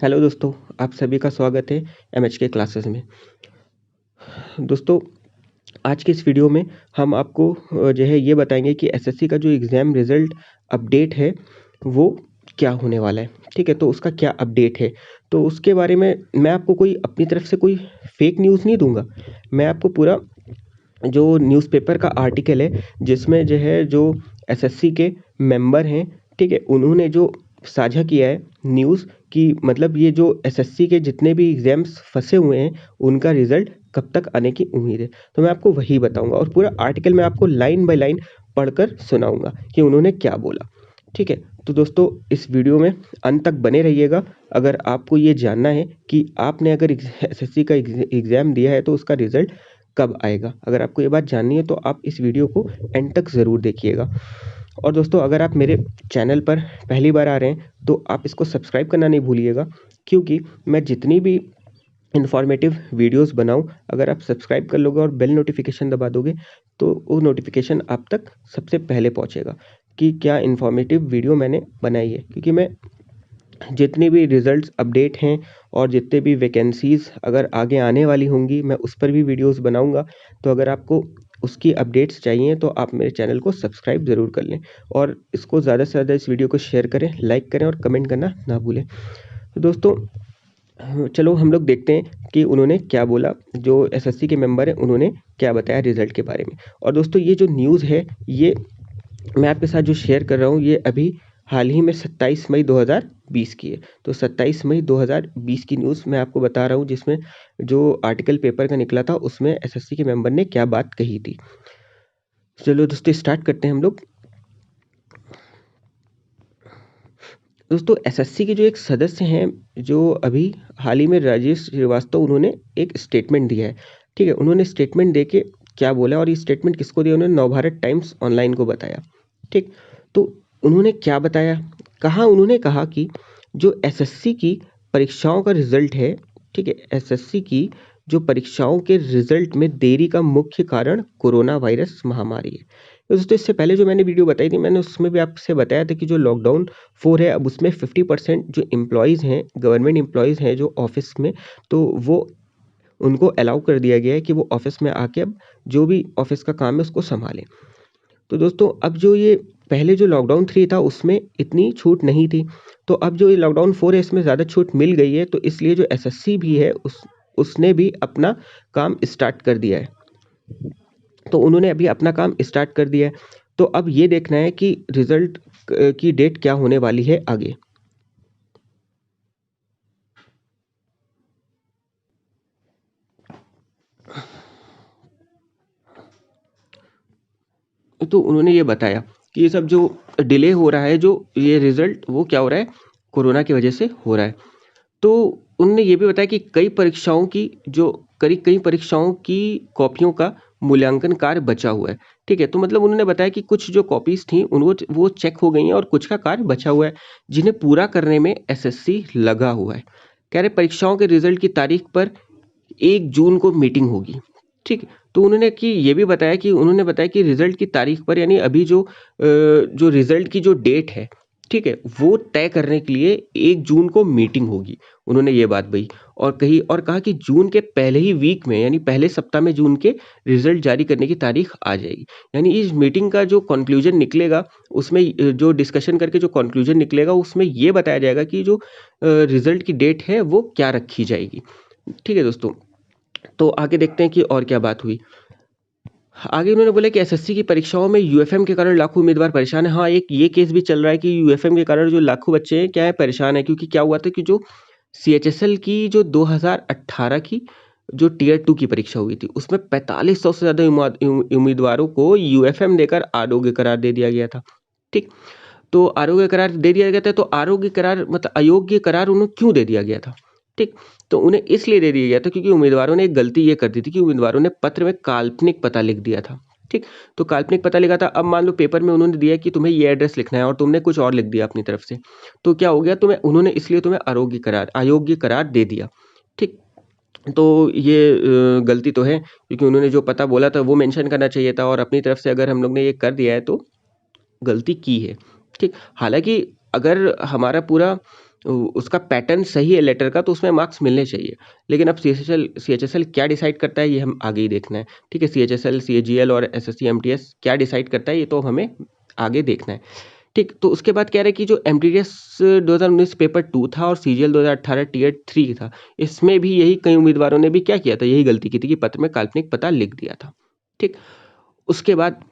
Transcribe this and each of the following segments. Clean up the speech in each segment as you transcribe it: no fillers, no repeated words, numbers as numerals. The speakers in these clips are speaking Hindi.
हेलो दोस्तों, आप सभी का स्वागत है एमएचके क्लासेस में। दोस्तों, आज के इस वीडियो में हम आपको जो है ये बताएंगे कि एसएससी का जो एग्ज़ाम रिज़ल्ट अपडेट है वो क्या होने वाला है। ठीक है, तो उसका क्या अपडेट है, तो उसके बारे में मैं आपको कोई अपनी तरफ से कोई फेक न्यूज़ नहीं दूंगा। मैं आपको पूरा जो न्यूज़पेपर का आर्टिकल है जिसमें जो है जो एसएससी के मेंबर हैं, ठीक है, उन्होंने जो साझा किया है न्यूज़ कि मतलब ये जो एसएससी के जितने भी एग्ज़ाम्स फंसे हुए हैं उनका रिज़ल्ट कब तक आने की उम्मीद है। तो मैं आपको वही बताऊंगा और पूरा आर्टिकल मैं आपको लाइन बाय लाइन पढ़कर सुनाऊंगा कि उन्होंने क्या बोला। ठीक है, तो दोस्तों इस वीडियो में अंत तक बने रहिएगा। अगर आपको ये जानना है कि आपने अगर एसएससी का एग्ज़ाम दिया है तो उसका रिज़ल्ट कब आएगा, अगर आपको ये बात जाननी है तो आप इस वीडियो को एंड तक ज़रूर देखिएगा। और दोस्तों, अगर आप मेरे चैनल पर पहली बार आ रहे हैं तो आप इसको सब्सक्राइब करना नहीं भूलिएगा, क्योंकि मैं जितनी भी इन्फॉर्मेटिव वीडियोस बनाऊं, अगर आप सब्सक्राइब कर लोगे और बेल नोटिफिकेशन दबा दोगे तो वो नोटिफिकेशन आप तक सबसे पहले पहुंचेगा कि क्या इन्फॉर्मेटिव वीडियो मैंने बनाई है। क्योंकि मैं जितनी भी रिजल्ट्स अपडेट हैं और जितने भी वैकेंसीज़ अगर आगे आने वाली होंगी मैं उस पर भी वीडियोस बनाऊंगा। तो अगर आपको उसकी अपडेट्स चाहिए तो आप मेरे चैनल को सब्सक्राइब ज़रूर कर लें और इसको ज़्यादा से ज़्यादा इस वीडियो को शेयर करें, लाइक करें और कमेंट करना ना भूलें। तो दोस्तों, चलो हम लोग देखते हैं कि उन्होंने क्या बोला। जो एसएससी के मेंबर हैं उन्होंने क्या बताया रिजल्ट के बारे में। और दोस्तों, ये जो न्यूज़ है ये मैं आपके साथ जो शेयर कर रहा हूँ ये अभी हाल ही में 27 मई 2020 की है। तो 27 मई 2020 की न्यूज़ मैं आपको बता रहा हूँ, जिसमें जो आर्टिकल पेपर का निकला था उसमें एसएससी के मेंबर ने क्या बात कही थी। चलो दोस्तों, स्टार्ट करते हैं हम लोग। दोस्तों, एसएससी के जो एक सदस्य हैं जो अभी हाल ही में राजेश श्रीवास्तव, उन्होंने एक स्टेटमेंट दिया है। ठीक है, उन्होंने स्टेटमेंट दे के क्या बोला और ये स्टेटमेंट किसको दिया, उन्होंने नवभारत टाइम्स ऑनलाइन को बताया। ठीक, तो उन्होंने क्या बताया, उन्होंने कहा कि जो एसएससी की परीक्षाओं का रिजल्ट है, ठीक है, एसएससी की जो परीक्षाओं के रिजल्ट में देरी का मुख्य कारण कोरोना वायरस महामारी है। तो दोस्तों, इससे पहले जो मैंने वीडियो बताई थी मैंने उसमें भी आपसे बताया था कि जो लॉकडाउन 4 है अब उसमें 50% जो एम्प्लॉयज़ हैं, गवर्नमेंट एम्प्लॉयज़ हैं जो ऑफिस में, तो वो उनको अलाउ कर दिया गया है कि वो ऑफिस में आके अब जो भी ऑफिस का काम है उसको संभालें। तो दोस्तों, अब जो ये पहले जो लॉकडाउन 3 था उसमें इतनी छूट नहीं थी, तो अब जो ये लॉकडाउन 4 है इसमें ज़्यादा छूट मिल गई है। तो इसलिए जो एसएससी भी है उसने भी अपना काम स्टार्ट कर दिया है। तो उन्होंने अभी अपना काम स्टार्ट कर दिया है। तो अब ये देखना है कि रिजल्ट की डेट क्या होने वाली है आगे। तो उन्होंने ये बताया कि ये सब जो डिले हो रहा है, जो ये रिजल्ट वो क्या हो रहा है, कोरोना की वजह से हो रहा है। तो उन्होंने ये भी बताया कि कई परीक्षाओं की कॉपियों का मूल्यांकन कार्य बचा हुआ है। ठीक है, तो मतलब उन्होंने बताया कि कुछ जो कॉपीज थी वो चेक हो गई हैं और कुछ का कार्य बचा हुआ है जिन्हें पूरा करने में एसएससी लगा हुआ है। कह रहे परीक्षाओं के रिजल्ट की तारीख पर 1 जून को मीटिंग होगी। ठीक, तो उन्होंने बताया कि रिजल्ट की तारीख पर, यानी अभी जो रिजल्ट की जो डेट है, ठीक है, वो तय करने के लिए 1 जून को मीटिंग होगी। उन्होंने ये बात कही और कहा कि जून के पहले ही वीक में, यानी पहले सप्ताह में जून के रिजल्ट जारी करने की तारीख आ जाएगी। यानी इस मीटिंग का जो कंक्लूजन निकलेगा उसमें जो डिस्कशन करके जो कंक्लूजन निकलेगा उसमें ये बताया जाएगा कि जो रिजल्ट की डेट है वो क्या रखी जाएगी। ठीक है दोस्तों, तो आगे देखते हैं कि और क्या बात हुई। आगे उन्होंने बोला कि एसएससी की परीक्षाओं में यूएफएम के कारण लाखों उम्मीदवार परेशान है। हाँ, एक ये केस भी चल रहा है कि यूएफएम के कारण जो लाखों बच्चे हैं क्या है, परेशान है। क्योंकि क्या हुआ था कि जो सीएचएसएल की जो 2018 की जो टीयर 2 की परीक्षा हुई थी उसमें 4500 से ज़्यादा उम्मीदवारों को यूएफएम देकर आरोग्य करार दे दिया गया था। ठीक, तो आरोग्य करार दे दिया गया था, तो आरोग्य करार मतलब अयोग्य करार उन्हें क्यों दे दिया गया था? ठीक, तो उन्हें इसलिए दे दिया गया था क्योंकि उम्मीदवारों ने एक गलती ये कर दी थी कि उम्मीदवारों ने पत्र में काल्पनिक पता लिख दिया था। ठीक, तो काल्पनिक पता लिखा था। अब मान लो पेपर में उन्होंने दिया कि तुम्हें ये एड्रेस लिखना है और तुमने कुछ और लिख दिया अपनी तरफ से, तो क्या हो गया, उन्होंने इसलिए तुम्हें अयोग्य करार दे दिया। ठीक, तो ये गलती तो है क्योंकि उन्होंने जो पता बोला था वो मेंशन करना चाहिए था और अपनी तरफ से अगर हम लोग ने ये कर दिया है तो गलती की है। ठीक, हालाँकि अगर हमारा पूरा उसका पैटर्न सही है लेटर का, तो उसमें मार्क्स मिलने चाहिए। लेकिन अब CHSL क्या डिसाइड करता है ये हम आगे ही देखना है, ठीक है। CHSL, CAGL और SSC MTS क्या डिसाइड करता है ये तो हमें आगे देखना है, ठीक। तो उसके बाद कह रहे हैं कि जो MTS 2019 पेपर 2 था और CGL 2018 टीयर 3 था, इसमें भी यही कई उम्मीदवारों ने भी क्या किया था, यही गलती की थी कि पत्र में काल्पनिक पता लिख दिया था, ठीक। उसके बाद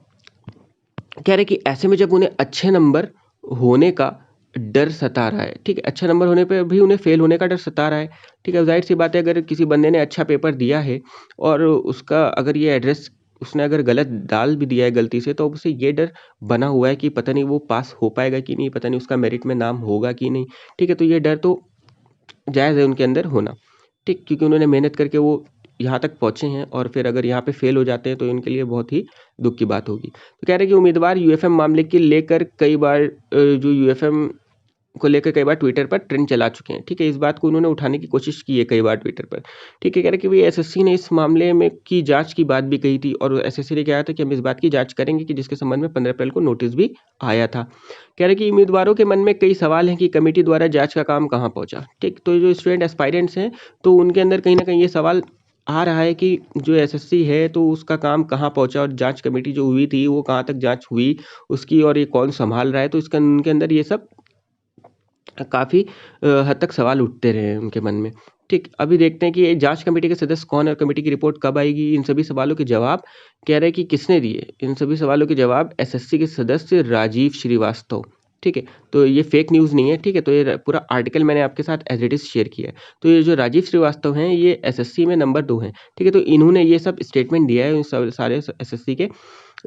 कह रहे कि ऐसे में जब उन्हें अच्छे नंबर होने का डर सता रहा है, ठीक है, अच्छे नंबर होने पे भी उन्हें फेल होने का डर सता रहा है, ठीक है। जाहिर सी बात है अगर किसी बंदे ने अच्छा पेपर दिया है और उसका अगर ये एड्रेस उसने अगर गलत डाल भी दिया है गलती से, तो उसे ये डर बना हुआ है कि पता नहीं वो पास हो पाएगा कि नहीं, पता नहीं उसका मेरिट में नाम होगा कि नहीं, ठीक है। तो ये डर तो जायज़ है उनके अंदर होना, ठीक, क्योंकि उन्होंने मेहनत करके वो यहाँ तक पहुँचे हैं और फिर अगर यहाँ पे फेल हो जाते हैं तो इनके लिए बहुत ही दुःख की बात होगी। तो कह रहे हैं कि उम्मीदवार यूएफएम मामले के लेकर कई बार जो यूएफएम को लेकर कई बार ट्विटर पर ट्रेंड चला चुके हैं, ठीक है। इस बात को उन्होंने उठाने की कोशिश की है कई बार ट्विटर पर, ठीक है। कह रहे हैं कि भाई एसएससी ने इस मामले में की जांच की बात भी कही थी और एसएससी ने कहा था कि हम इस बात की जांच करेंगे कि जिसके संबंध में 15 अप्रैल को नोटिस भी आया था। कह रहे कि उम्मीदवारों के मन में कई सवाल हैं कि कमेटी द्वारा जांच का काम कहाँ पहुंचा, ठीक। तो जो स्टूडेंट एस्पायरेंट्स हैं तो उनके अंदर कहीं ना कहीं ये सवाल आ रहा है कि जो एसएससी है तो उसका काम कहाँ पहुंचा और जांच कमेटी जो हुई थी वो कहाँ तक जांच हुई उसकी, और ये कौन संभाल रहा है। तो इसका उनके अंदर ये सब काफ़ी हद तक सवाल उठते रहे हैं उनके मन में, ठीक। अभी देखते हैं कि ये जांच कमेटी के सदस्य कौन है और कमेटी की रिपोर्ट कब आएगी। इन सभी सवालों के जवाब कह रहे हैं कि किसने दिए, इन सभी सवालों के जवाब एसएससी के सदस्य राजीव श्रीवास्तव, ठीक है। तो ये फेक न्यूज़ नहीं है, ठीक है। तो ये पूरा आर्टिकल मैंने आपके साथ एज इट इज़ शेयर किया है। तो ये जो राजीव श्रीवास्तव हैं ये एसएससी में नंबर 2 हैं, ठीक है। तो इन्होंने ये सब स्टेटमेंट दिया है, सारे एसएससी के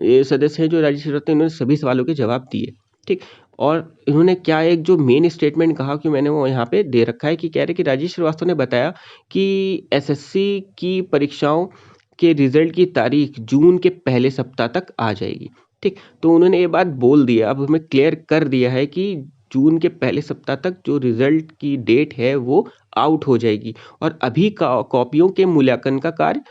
ये सदस्य हैं जो राजीव श्रीवास्तव, इन्होंने सभी सवालों के जवाब दिए, ठीक। और इन्होंने क्या एक जो मेन स्टेटमेंट कहा कि मैंने वो यहाँ पे दे रखा है कि कह रहे कि राजीव श्रीवास्तव ने बताया कि एसएससी की परीक्षाओं के रिजल्ट की तारीख जून के पहले सप्ताह तक आ जाएगी, ठीक। तो उन्होंने ये बात बोल दिया, अब हमें क्लियर कर दिया है कि जून के पहले सप्ताह तक जो रिजल्ट की डेट है वो आउट हो जाएगी और अभी कॉपियों के मूल्यांकन का कार्य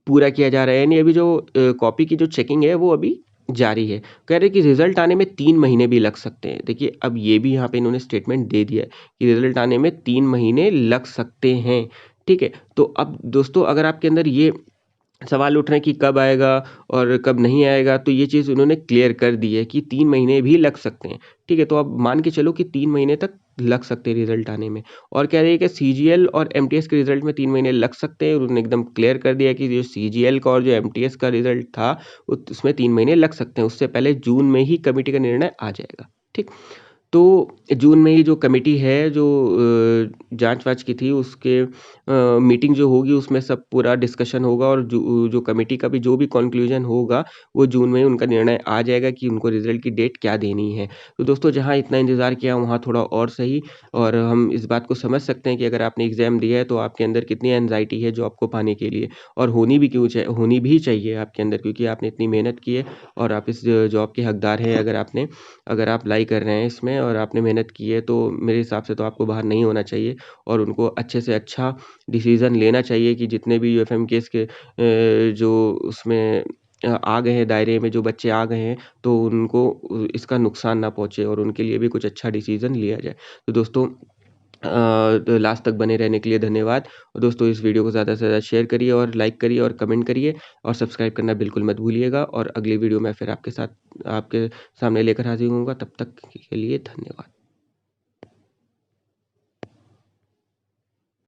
पूरा किया जा रहा है, यानी अभी जो कॉपी की जो चेकिंग है वो अभी जारी है। कह रहे हैं कि रिजल्ट आने में 3 महीने भी लग सकते हैं। देखिए अब ये भी यहाँ पे इन्होंने स्टेटमेंट दे दिया है कि रिजल्ट आने में 3 महीने लग सकते हैं, ठीक है। तो अब दोस्तों अगर आपके अंदर ये सवाल उठ रहे हैं कि कब आएगा और कब नहीं आएगा, तो ये चीज़ उन्होंने क्लियर कर दी है कि 3 महीने भी लग सकते हैं, ठीक है। तो अब मान के चलो कि 3 महीने तक लग सकते हैं रिजल्ट आने में। और कह रहे हैं कि सीजीएल और एमटीएस के रिजल्ट में 3 महीने लग सकते हैं, उन्होंने एकदम क्लियर कर दिया कि जो सीजीएल का और जो एमटीएस का रिजल्ट था उसमें 3 महीने लग सकते हैं, उससे पहले जून में ही कमेटी का निर्णय आ जाएगा, ठीक। तो जून में ही जो कमेटी है जो जाँच-वाँच की थी उसके मीटिंग जो होगी उसमें सब पूरा डिस्कशन होगा और जो कमेटी का भी जो भी कॉन्क्लूज़न होगा वो जून में ही उनका निर्णय आ जाएगा कि उनको रिज़ल्ट की डेट क्या देनी है। तो दोस्तों जहाँ इतना इंतज़ार किया वहाँ थोड़ा और सही, और हम इस बात को समझ सकते हैं कि अगर आपने एग्ज़ाम दिया है तो आपके अंदर कितनी एंग्ज़ायटी है जॉब को पाने के लिए, और होनी भी चाहिए आपके अंदर, क्योंकि आपने इतनी मेहनत की है और आप इस जॉब के हकदार हैं। अगर आप अप्लाई कर रहे हैं इसमें और आपने मेहनत की है तो मेरे हिसाब से तो आपको बाहर नहीं होना चाहिए और उनको अच्छे से अच्छा डिसीज़न लेना चाहिए कि जितने भी यूएफएम केस के जो उसमें आ गए हैं दायरे में, जो बच्चे आ गए हैं तो उनको इसका नुकसान ना पहुँचे और उनके लिए भी कुछ अच्छा डिसीज़न लिया जाए। तो दोस्तों तो लास्ट तक बने रहने के लिए धन्यवाद। और दोस्तों इस वीडियो को ज़्यादा से ज़्यादा शेयर करिए और लाइक करिए और कमेंट करिए और सब्सक्राइब करना बिल्कुल मत भूलिएगा, और अगली वीडियो मैं फिर आपके सामने लेकर हाज़िर होऊँगा। तब तक के लिए धन्यवाद।